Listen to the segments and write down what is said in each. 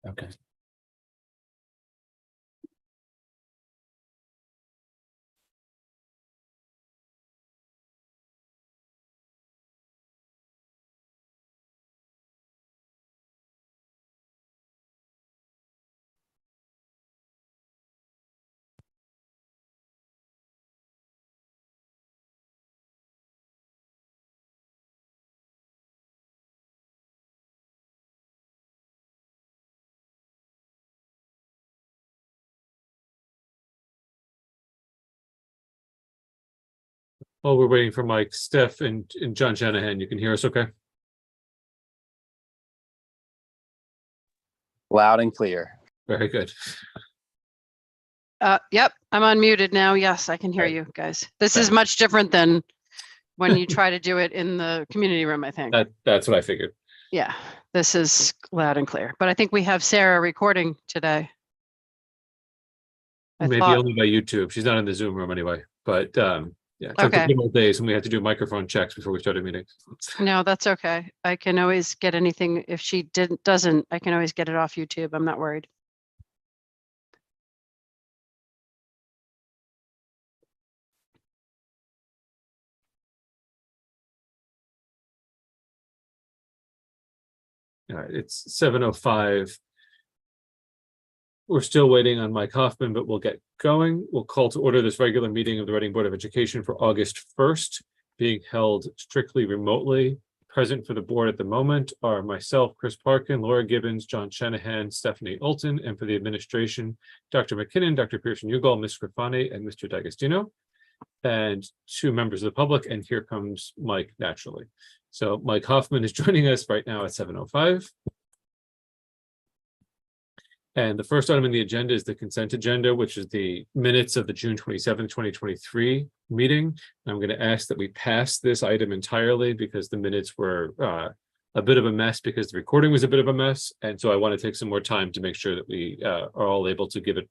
Okay. While we're waiting for Mike, Steph and John Shanahan, you can hear us okay? Loud and clear. Very good. Yep, I'm unmuted now. Yes, I can hear you guys. This is much different than when you try to do it in the community room, I think. That's what I figured. Yeah, this is loud and clear. But I think we have Sarah recording today. Maybe only by YouTube. She's not in the Zoom room anyway. But yeah, it's like the good old days when we had to do microphone checks before we started meetings. No, that's okay. I can always get anything. If she doesn't, I can always get it off YouTube. I'm not worried. All right, it's 7:05. We're still waiting on Mike Hoffman, but we'll get going. We'll call to order this regular meeting of the Reading Board of Education for August 1st, being held strictly remotely. Present for the board at the moment are myself, Chris Parkin, Laura Gibbons, John Shanahan, Stephanie Olton, and for the administration, Dr. McKinnon, Dr. Pearson-Ugal, Ms. Scrifani, and Mr. D'Agostino, and 2 members of the public. And here comes Mike naturally. So Mike Hoffman is joining us right now at 7:05. And the first item on the agenda is the consent agenda, which is the minutes of the June 27th, 2023 meeting. And I'm going to ask that we pass this item entirely because the minutes were a bit of a mess because the recording was a bit of a mess. And so I want to take some more time to make sure that we are all able to give it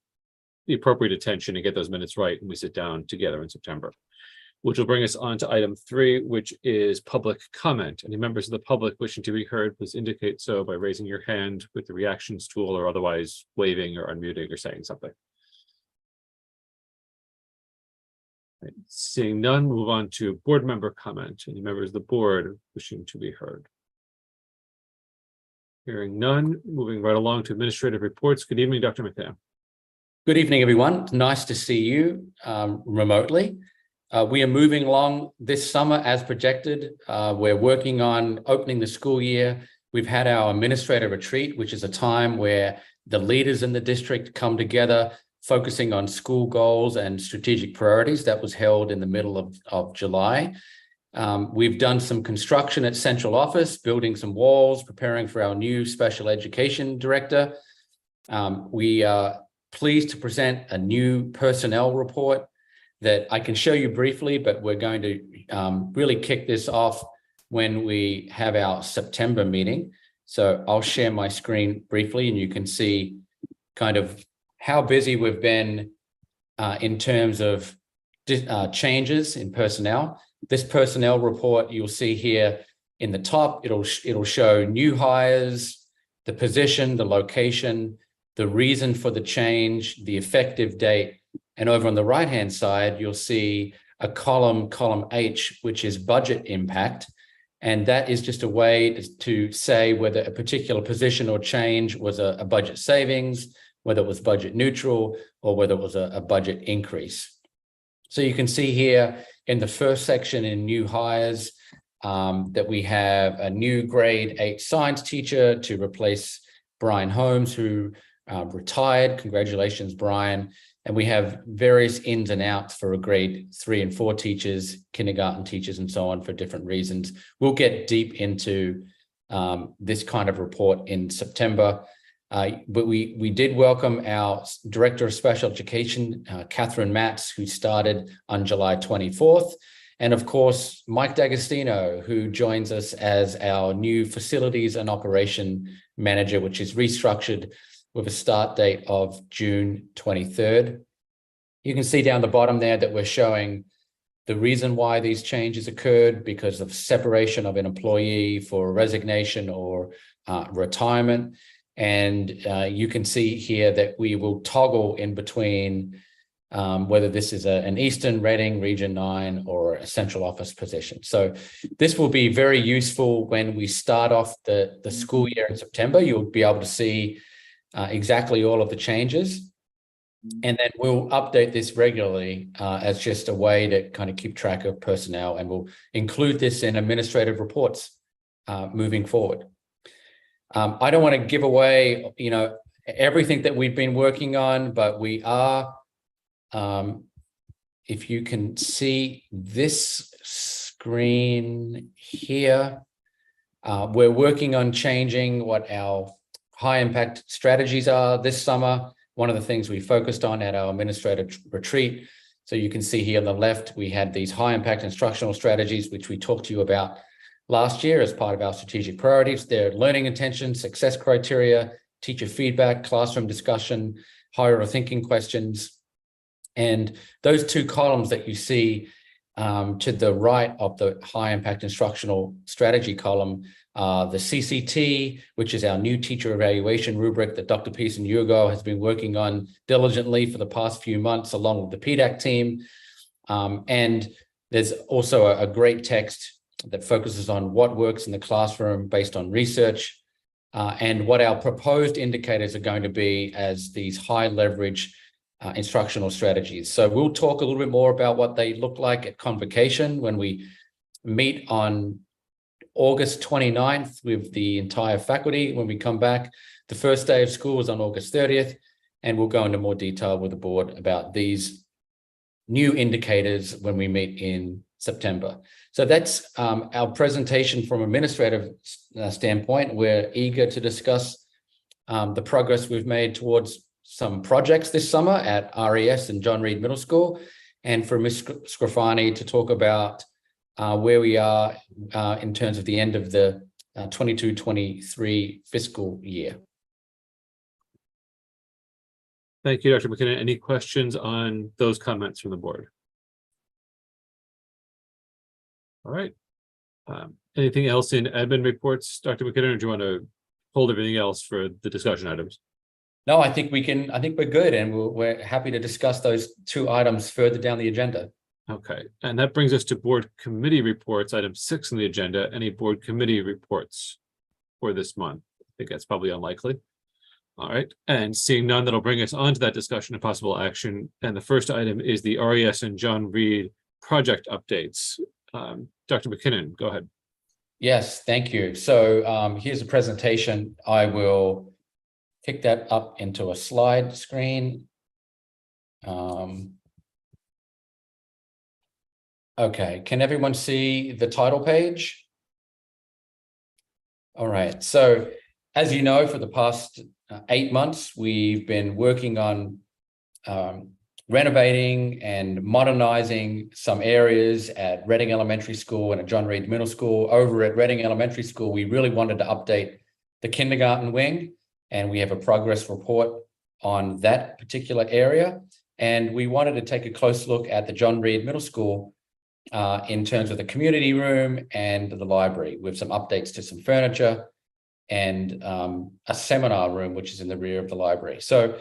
the appropriate attention and get those minutes right when we sit down together in September. Which will bring us on to item 3, which is public comment. Any members of the public wishing to be heard, please indicate so by raising your hand with the reactions tool or otherwise waving or unmuting or saying something. Right. Seeing none, move on to board member comment. Any members of the board wishing to be heard? Hearing none, moving right along to administrative reports. Good evening, Dr. McKenna. Good evening, everyone. Nice to see you remotely. We are moving along this summer as projected. We're working on opening the school year. We've had our administrator retreat, which is a time where the leaders in the district come together, focusing on school goals and strategic priorities. That was held in the middle of July. We've done some construction at central office, building some walls, preparing for our new special education director. We are pleased to present a new personnel report that I can show you briefly, but we're going to really kick this off when we have our September meeting. So I'll share my screen briefly and you can see kind of how busy we've been in terms of changes in personnel. This personnel report you'll see here in the top, it'll show new hires, the position, the location, the reason for the change, the effective date. And over on the right-hand side, you'll see a column H, which is budget impact. And that is just a way to say whether a particular position or change was a budget savings, whether it was budget neutral, or whether it was a budget increase. So you can see here in the first section in new hires that we have a new grade 8 science teacher to replace Brian Holmes, who retired. Congratulations, Brian. And we have various ins and outs for a grade 3 and 4 teachers, kindergarten teachers, and so on for different reasons. We'll get deep into this kind of report in September. But we did welcome our Director of Special Education, Catherine Matz, who started on July 24th. And of course, Mike D'Agostino, who joins us as our new Facilities and Operation Manager, which is restructured with a start date of June 23rd. You can see down the bottom there that we're showing the reason why these changes occurred because of separation of an employee for resignation or retirement. And you can see here that we will toggle in between whether this is an Eastern, Reading, Region 9, or a central office position. So this will be very useful when we start off the school year in September. You'll be able to see exactly all of the changes. And then we'll update this regularly as just a way to kind of keep track of personnel, and we'll include this in administrative reports moving forward. I don't want to give away, everything that we've been working on, but we are, if you can see this screen here, we're working on changing what our high impact strategies are this summer. One of the things we focused on at our administrative retreat. So you can see here on the left, we had these high impact instructional strategies, which we talked to you about last year as part of our strategic priorities. They're learning intention, success criteria, teacher feedback, classroom discussion, higher order thinking questions. And those two columns that you see to the right of the high impact instructional strategy column, the CCT, which is our new teacher evaluation rubric that Dr. Pearson-Hugo has been working on diligently for the past few months, along with the PDAC team. And there's also a great text that focuses on what works in the classroom based on research, and what our proposed indicators are going to be as these high leverage instructional strategies. So we'll talk a little bit more about what they look like at convocation when we meet on August 29th with the entire faculty. When we come back, the first day of school is on August 30th, and we'll go into more detail with the board about these new indicators when we meet in September. So that's our presentation from an administrative standpoint. We're eager to discuss the progress we've made towards some projects this summer at RES and John Reed Middle School, and for Ms. Scrofani to talk about where we are in terms of the end of the 22-23 fiscal year. Thank you, Dr. McKinnon. Any questions on those comments from the board? All right. Anything else in admin reports, Dr. McKinnon, or do you want to hold everything else for the discussion items? No, I think we're good, and we're happy to discuss those two items further down the agenda. Okay, and that brings us to board committee reports, item 6 on the agenda. Any board committee reports for this month? I think that's probably unlikely. All right, and seeing none, that'll bring us on to that discussion of possible action. And the first item is the RES and John Reed project updates. Dr. McKinnon, go ahead. Yes, thank you. So here's a presentation. I will pick that up into a slide screen. Okay, can everyone see the title page? All right, so as you know, for the past 8 months, we've been working on renovating and modernizing some areas at Reading Elementary School and at John Reed Middle School. Over at Reading Elementary School, we really wanted to update the kindergarten wing, and we have a progress report on that particular area. And we wanted to take a close look at the John Reed Middle School in terms of the community room and the library, with some updates to some furniture and a seminar room, which is in the rear of the library. So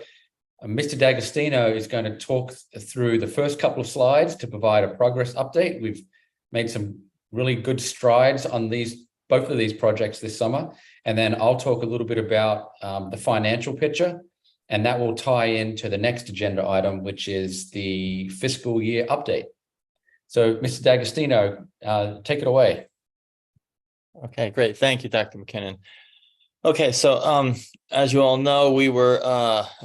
Mr. D'Agostino is going to talk through the first couple of slides to provide a progress update. We've made some really good strides on both of these projects this summer. And then I'll talk a little bit about the financial picture, and that will tie into the next agenda item, which is the fiscal year update. So Mr. D'Agostino, take it away. Okay, great. Thank you, Dr. McKinnon. Okay, so as you all know, we were,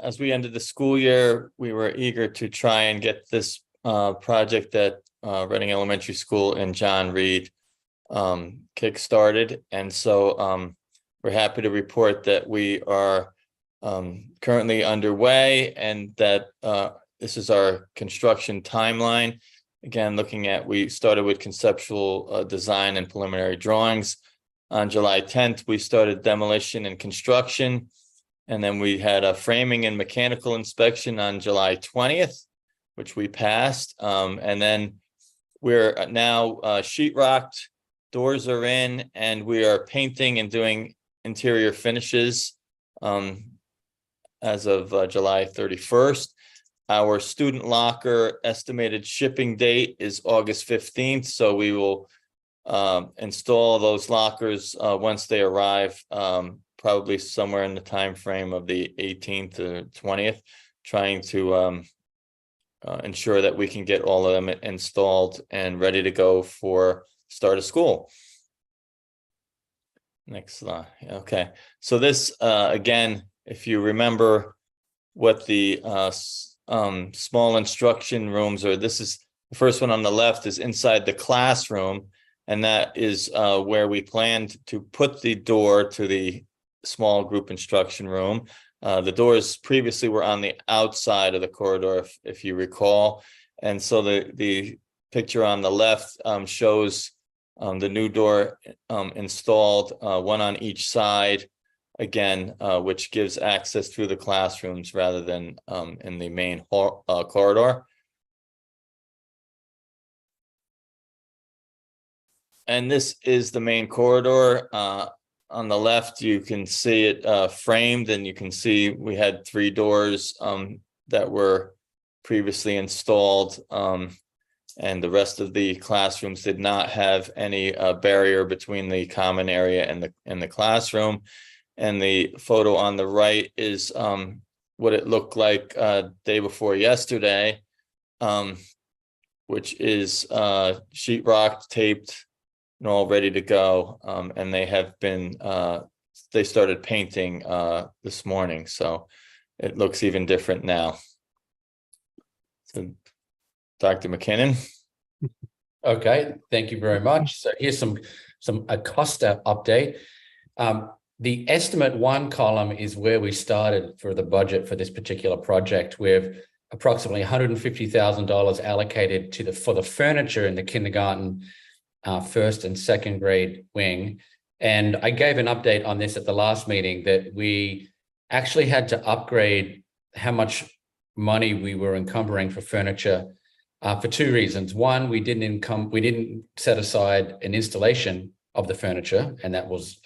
as we ended the school year, we were eager to try and get this project at Reading Elementary School and John Reed kick-started. And so we're happy to report that we are currently underway, and that this is our construction timeline. Again, we started with conceptual design and preliminary drawings. On July 10th, we started demolition and construction, and then we had a framing and mechanical inspection on July 20th, which we passed. And then we're now sheetrocked, doors are in, and we are painting and doing interior finishes as of July 31st. Our student locker estimated shipping date is August 15th, so we will install those lockers once they arrive, probably somewhere in the time frame of the 18th to 20th, trying to ensure that we can get all of them installed and ready to go for start of school. Next slide. Okay, so this again, if you remember what the small instruction rooms are, this is the first one on the left is inside the classroom, and that is where we planned to put the door to the small group instruction room. The doors previously were on the outside of the corridor, if you recall, and so the picture on the left shows the new door installed, one on each side, again, which gives access through the classrooms rather than in the main corridor. And this is the main corridor. On the left, you can see it framed, and you can see we had 3 doors that were previously installed. And the rest of the classrooms did not have any barrier between the common area and the classroom. And the photo on the right is what it looked like day before yesterday, which is sheetrock taped and all ready to go. And they have been, they started painting this morning, so it looks even different now. So, Dr. McKinnon. Okay, thank you very much. So here's a cost update. The estimate 1 column is where we started for the budget for this particular project, with approximately $150,000 allocated for the furniture in the kindergarten, 1st and 2nd grade wing. And I gave an update on this at the last meeting that we actually had to upgrade how much money we were encumbering for furniture for 2 reasons. One, we didn't set aside an installation of the furniture, and that was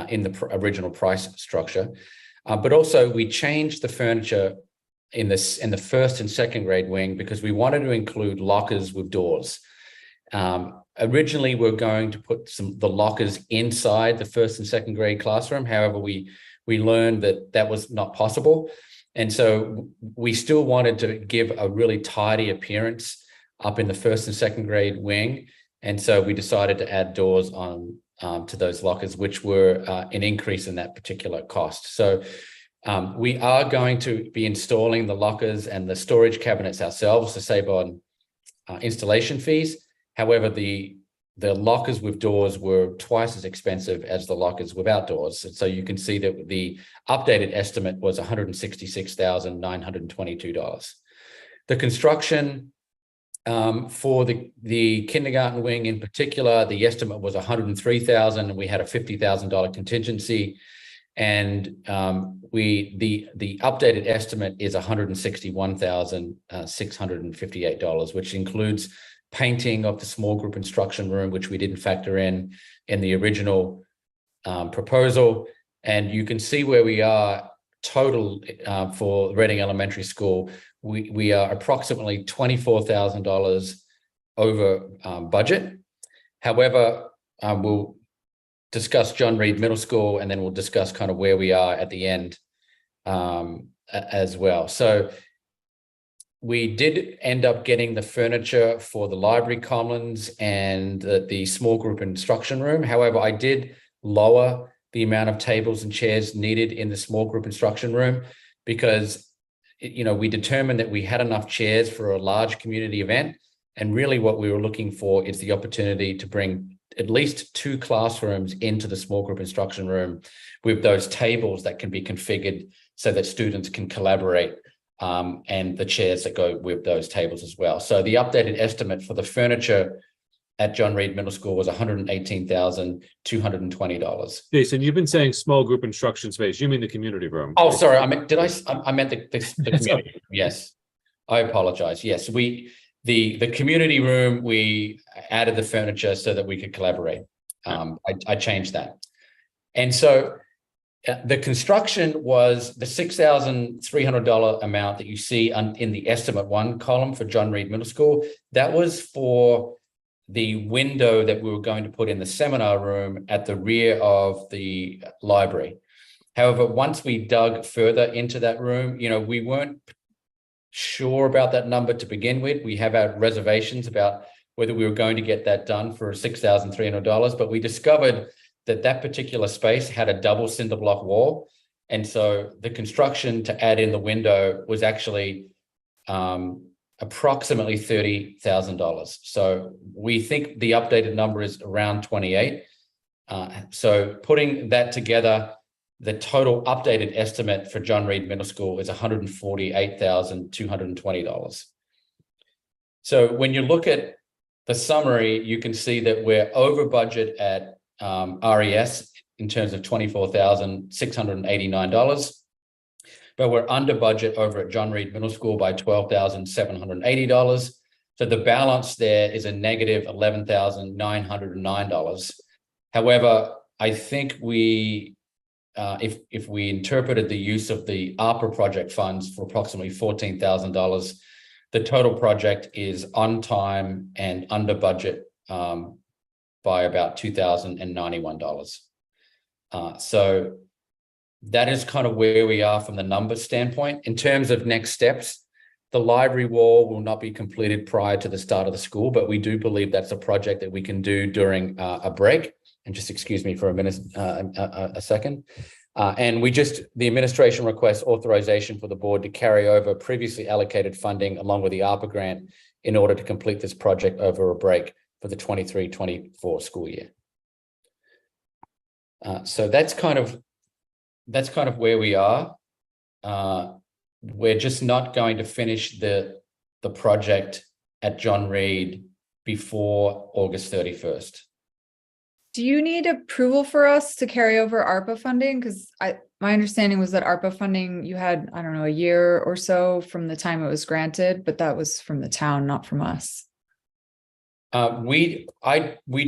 in the original price structure. But also we changed the furniture in the 1st and 2nd grade wing because we wanted to include lockers with doors. Originally, we're going to put the lockers inside the 1st and 2nd grade classroom. However, we learned that was not possible. And so we still wanted to give a really tidy appearance up in the 1st and 2nd grade wing. And so we decided to add doors on to those lockers, which were an increase in that particular cost. So we are going to be installing the lockers and the storage cabinets ourselves to save on installation fees. However, the lockers with doors were twice as expensive as the lockers without doors. And so you can see that the updated estimate was $166,922. The construction for the kindergarten wing in particular, the estimate was $103,000, and we had a $50,000 contingency. And the updated estimate is $161,658, which includes painting of the small group instruction room, which we didn't factor in the original proposal. And you can see where we are total for Reading Elementary School. We are approximately $24,000 over budget. However, we'll discuss John Reed Middle School, and then we'll discuss kind of where we are at the end as well. So we did end up getting the furniture for the library commons and the small group instruction room. However, I did lower the amount of tables and chairs needed in the small group instruction room because, we determined that we had enough chairs for a large community event. And really what we were looking for is the opportunity to bring at least 2 classrooms into the small group instruction room with those tables that can be configured so that students can collaborate, and the chairs that go with those tables as well. So the updated estimate for the furniture at John Reed Middle School was $118,220. Jason, you've been saying small group instruction space. You mean the community room? Oh, sorry. I meant the community. Yes, I apologize. Yes, the community room, we added the furniture so that we could collaborate. I changed that. And so The construction was the $6,300 amount that you see in the estimate one column for John Reed Middle School. That was for the window that we were going to put in the seminar room at the rear of the library. However, once we dug further into that room, we weren't sure about that number to begin with. We have our reservations about whether we were going to get that done for $6,300, but we discovered that particular space had a double cinder block wall. And so the construction to add in the window was actually approximately $30,000. So we think the updated number is around 28. So putting that together, the total updated estimate for John Reed Middle School is $148,220. So when you look at the summary, you can see that we're over budget at RES in terms of $24,689, but we're under budget over at John Reed Middle School by $12,780. So the balance there is a negative $11,909. However, I think if we interpreted the use of the ARPA project funds for approximately $14,000, the total project is on time and under budget by about $2,091. So that is kind of where we are from the numbers standpoint. In terms of next steps, the library wall will not be completed prior to the start of the school, but we do believe that's a project that we can do during a break. And just excuse me for a minute, a second. And the administration requests authorization for the board to carry over previously allocated funding along with the ARPA grant in order to complete this project over a break for the 23-24 school year. So that's kind of where we are. We're just not going to finish the project at John Reed before August 31st. Do you need approval for us to carry over ARPA funding? Because my understanding was that ARPA funding, you had, I don't know, a year or so from the time it was granted, but that was from the town, not from us. We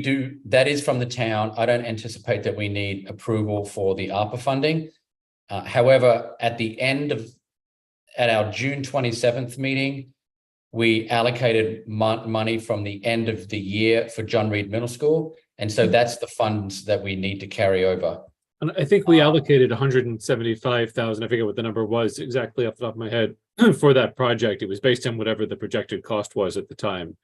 do, that is from the town. I don't anticipate that we need approval for the ARPA funding. However, at our June 27th meeting, we allocated money from the end of the year for John Reed Middle School. And so that's the funds that we need to carry over. And I think we allocated 175,000. I forget what the number was exactly off the top of my head for that project. It was based on whatever the projected cost was at the time.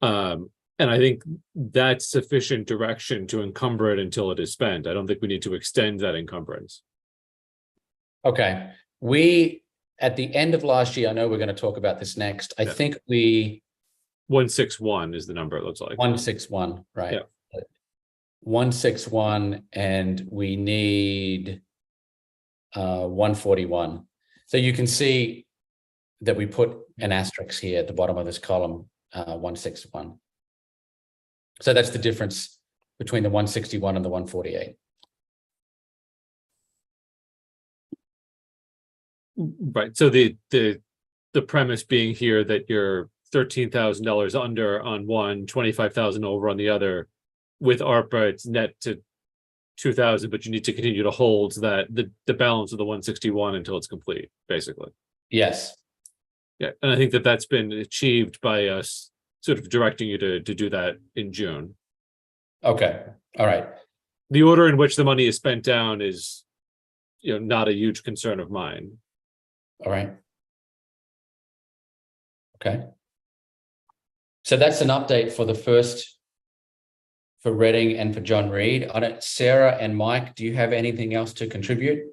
And I think that's sufficient direction to encumber it until it is spent. I don't think we need to extend that encumbrance. Okay. At the end of last year, I know we're going to talk about this next. I think 161 is the number it looks like. 161, right? Yeah. 161, and we need 141. So you can see that we put an asterisk here at the bottom of this column, 161. So that's the difference between the 161 and the 148. Right. So the premise being here that you're $13,000 under on one, 25,000 over on the other. With ARPA, it's net to 2,000, but you need to continue to hold that the balance of the 161 until it's complete, basically. Yes. Yeah, and I think that's been achieved by us sort of directing you to do that in June. Okay. All right. The order in which the money is spent down is, not a huge concern of mine. All right. Okay. So that's an update for Reading and for John Reed. Sarah and Mike, do you have anything else to contribute?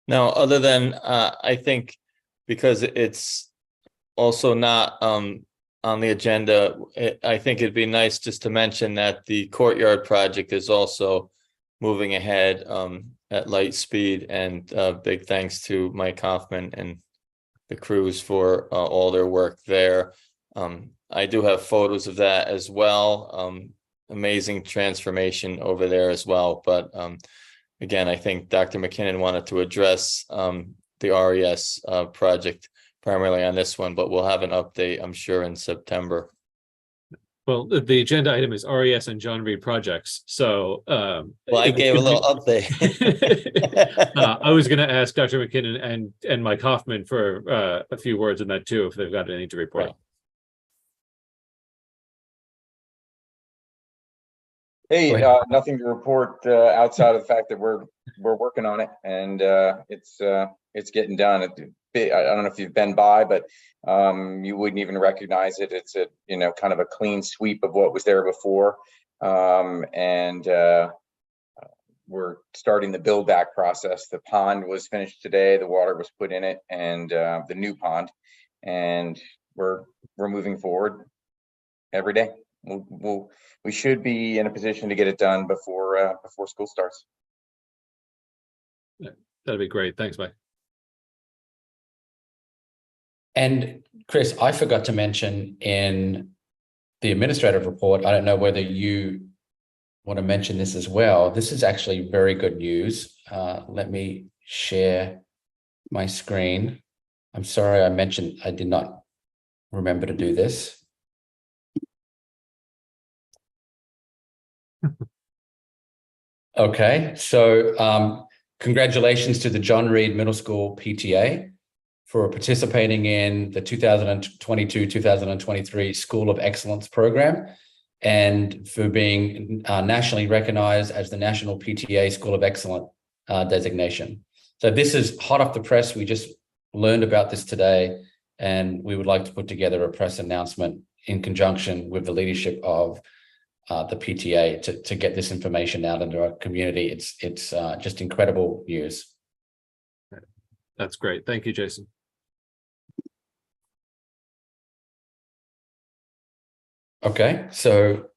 No, other than I think because it's also not on the agenda, I think it'd be nice just to mention that the courtyard project is also moving ahead at light speed, and big thanks to Mike Hoffman and the crews for all their work there. I do have photos of that as well. Amazing transformation over there as well. But again, I think Dr. McKinnon wanted to address the RES project primarily on this one, but we'll have an update, I'm sure, in September. Well, the agenda item is RES and John Reed projects, so. Well, I gave a little update. I was gonna ask Dr. McKinnon and Mike Hoffman for a few words on that too, if they've got anything to report. Right. Hey, Go ahead. nothing to report outside of the fact that we're working on it, and it's getting done. I don't know if you've been by, but you wouldn't even recognize it. It's a kind of a clean sweep of what was there before, and we're starting the build back process. The pond was finished today. The water was put in it, and the new pond, and we're moving forward every day. We should be in a position to get it done before school starts. That'd be great. Thanks, Mike. And Chris, I forgot to mention in the administrative report, I don't know whether you want to mention this as well. This is actually very good news. Let me share my screen. I'm sorry, I did not remember to do this. Okay, so congratulations to the John Reed Middle School PTA for participating in the 2022-2023 School of Excellence program and for being nationally recognized as the National PTA School of Excellence designation. So this is hot off the press. We just learned about this today, and we would like to put together a press announcement in conjunction with the leadership of the PTA to get this information out into our community. It's just incredible news. That's great. Thank you, Jason. Okay, so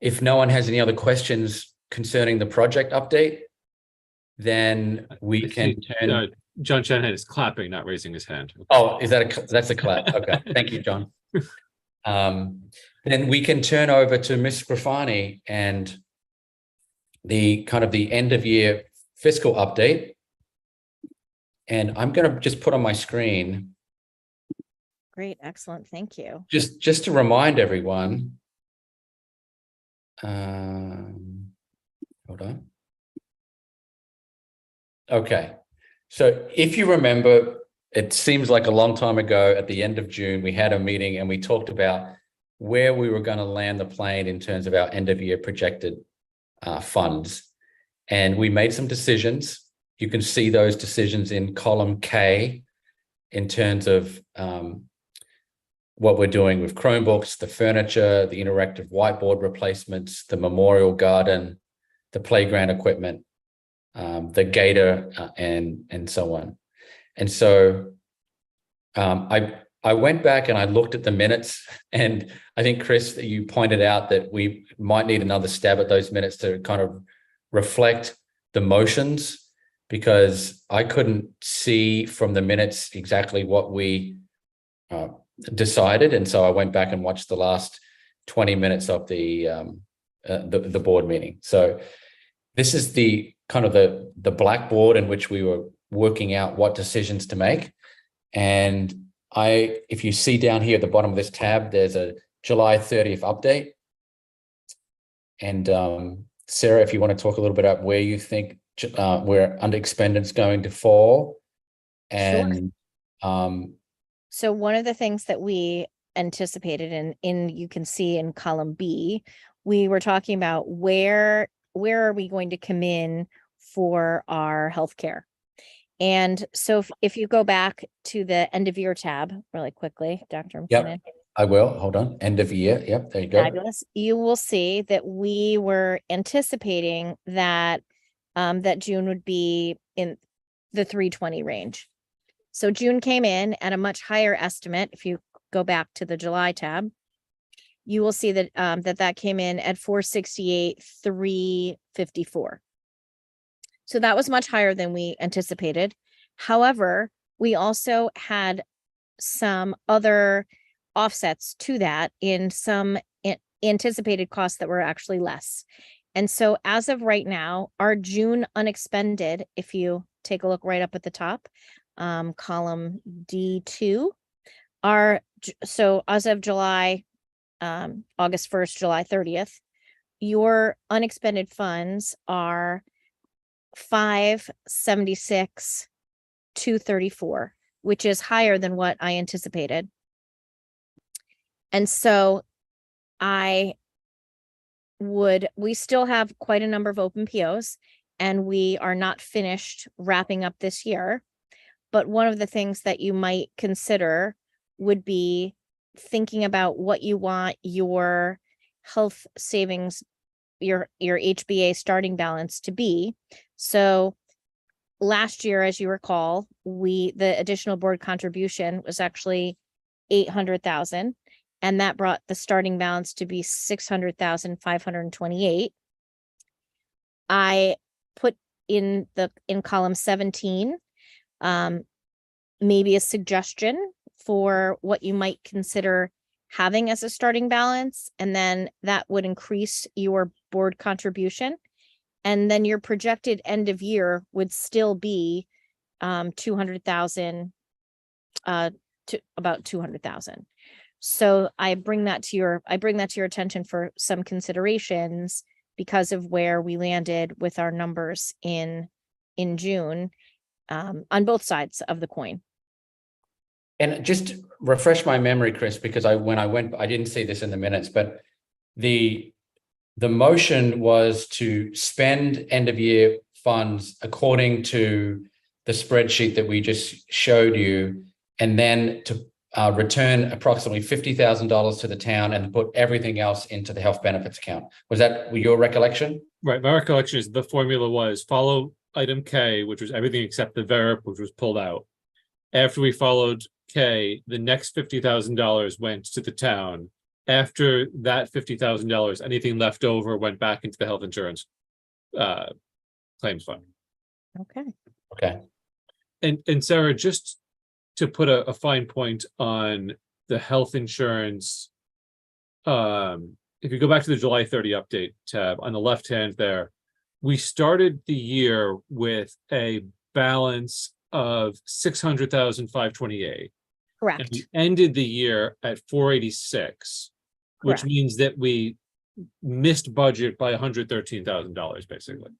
if no one has any other questions concerning the project update, then we can turn. John Shanahan is clapping, not raising his hand. Oh, that's a clap? Okay, thank you, John. Then we can turn over to Ms. Grafani and the kind of the end of year fiscal update. And I'm going to just put on my screen. Great, excellent, thank you. Just to remind everyone. Hold on. Okay, so if you remember, it seems like a long time ago at the end of June, we had a meeting and we talked about where we were going to land the plane in terms of our end of year projected funds. And we made some decisions. You can see those decisions in column K in terms of what we're doing with Chromebooks, the furniture, the interactive whiteboard replacements, the memorial garden, the playground equipment, the gator, and so on. And so I went back and I looked at the minutes, and I think, Chris, that you pointed out that we might need another stab at those minutes to kind of reflect the motions, because I couldn't see from the minutes exactly what we decided. And so I went back and watched the last 20 minutes of the board meeting. So this is the kind of the blackboard in which we were working out what decisions to make. And if you see down here at the bottom of this tab, there's a July 30th update. And Sarah, if you want to talk a little bit about where you think where under expended is going to fall. And sure. So one of the things that we anticipated in you can see in column B, we were talking about where are we going to come in for our healthcare. And so if you go back to the end of year tab really quickly, Dr. McKinnon. Yep, I will. Hold on. End of year. Yep, there you go. Fabulous. You will see that we were anticipating that that June would be in the 320 range. So June came in at a much higher estimate. If you go back to the July tab, you will see that that came in at 468,354. So that was much higher than we anticipated. However, we also had some other offsets to that in some anticipated costs that were actually less. And so as of right now, our June unexpended, if you take a look right up at the top, column D2, so as of July August 1st, July 30th, your unexpended funds are 576,234, which is higher than what I anticipated. And so we still have quite a number of open POs, and we are not finished wrapping up this year. But one of the things that you might consider would be thinking about what you want your health savings, your HBA starting balance to be. So last year, as you recall, the additional board contribution was actually 800,000, and that brought the starting balance to be 600,528. I put in column 17, maybe a suggestion for what you might consider having as a starting balance, and then that would increase your board contribution. And then your projected end of year would still be 200,000, to about 200,000. So I bring that to your attention for some considerations because of where we landed with our numbers in June, on both sides of the coin. And just refresh my memory, Chris, because I didn't see this in the minutes, but the motion was to spend end of year funds according to the spreadsheet that we just showed you, and then to return approximately $50,000 to the town and put everything else into the health benefits account. Was that your recollection? Right. My recollection is the formula was follow item K, which was everything except the VERP, which was pulled out. After we followed K, the next $50,000 went to the town. After that $50,000, anything left over went back into the health insurance claims fund. Okay. And Sarah, just to put a fine point on the health insurance, if you go back to the July 30 update tab on the left hand there, we started the year with a balance of 600,528. Correct. And we ended the year at 486, which Correct. means that we missed budget by $113,000, basically.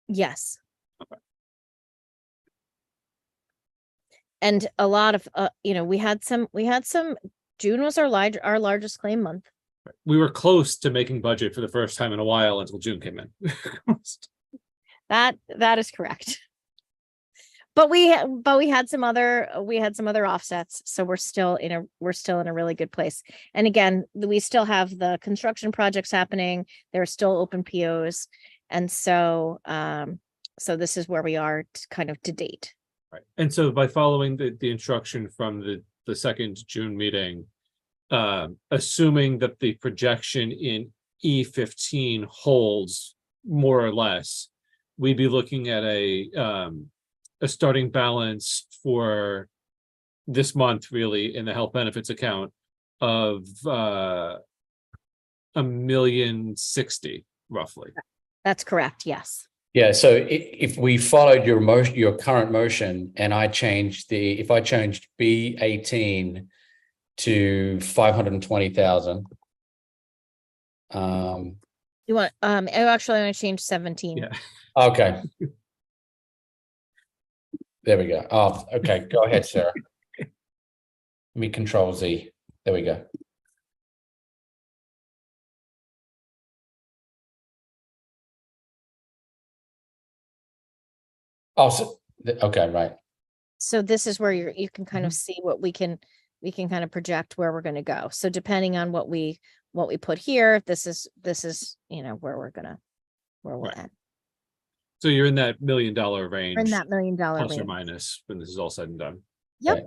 Yes. Okay. And a lot of, we had some, June was our largest claim month. We were close to making budget for the first time in a while until June came in. That is correct. But we had some other offsets, so we're still in a really good place. And again, we still have the construction projects happening. There are still open POs, and so this is where we are to date. Right. And so by following the instruction from the second June meeting, assuming that the projection in E15 holds more or less, we'd be looking at a starting balance for this month, really, in the health benefits account of $1,060,000 roughly. That's correct. Yes. Yeah. So if we followed your current motion, and if I changed B18 to 520,000. You want? Actually, I want to change 17. Yeah. Okay. There we go. Oh, okay. Go ahead, Sarah. Let me Control Z. There we go. Oh, so, okay, right. So this is where you can kind of see what we can kind of project where we're going to go. So depending on what we put here, this is where we're Right. at. So you're in that $1 million range. We're in that $1 million plus range. or minus when this is all said and done. Yep. Right.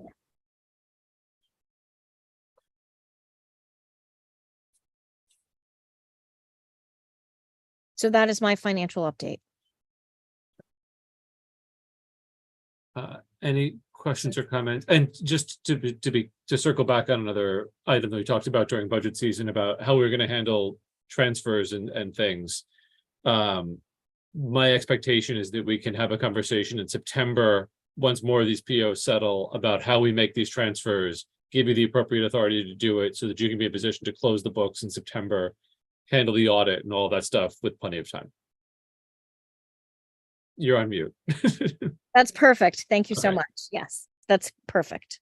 So that is my financial update. Any questions or comments? And just to circle back on another item that we talked about during budget season about how we're going to handle transfers and things. My expectation is that we can have a conversation in September once more of these POs settle about how we make these transfers give you the appropriate authority to do it so that you can be in a position to close the books in September, handle the audit and all that stuff with plenty of time. You're on mute. That's perfect. Thank you so Okay. much. Yes, that's perfect.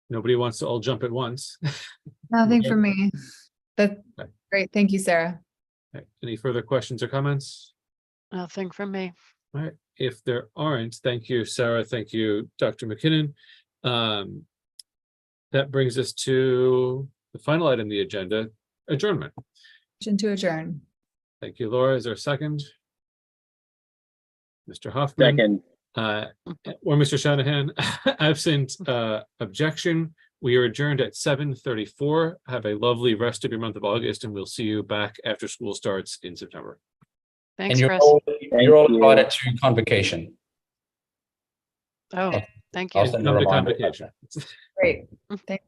Nobody wants to all jump at once. Nothing Okay. for me. That's Okay. great. Thank you, Sarah. Okay. Any further questions or comments? Nothing from me. All right, if there aren't, thank you, Sarah. Thank you, Dr. McKinnon. That brings us to the final item on the agenda, adjournment. Motion to adjourn. Thank you, Laura. Is there a second? Mr. Hoffman? Second. Or Mr. Shanahan, absent objection, we are adjourned at 7:34. Have a lovely rest of your month of August, and we'll see you back after school starts in September. Thanks, And you're Chris. all, you're all Thank you. invited to convocation. Oh, thank I'll you. send a Come to reminder. convocation. Great. Thank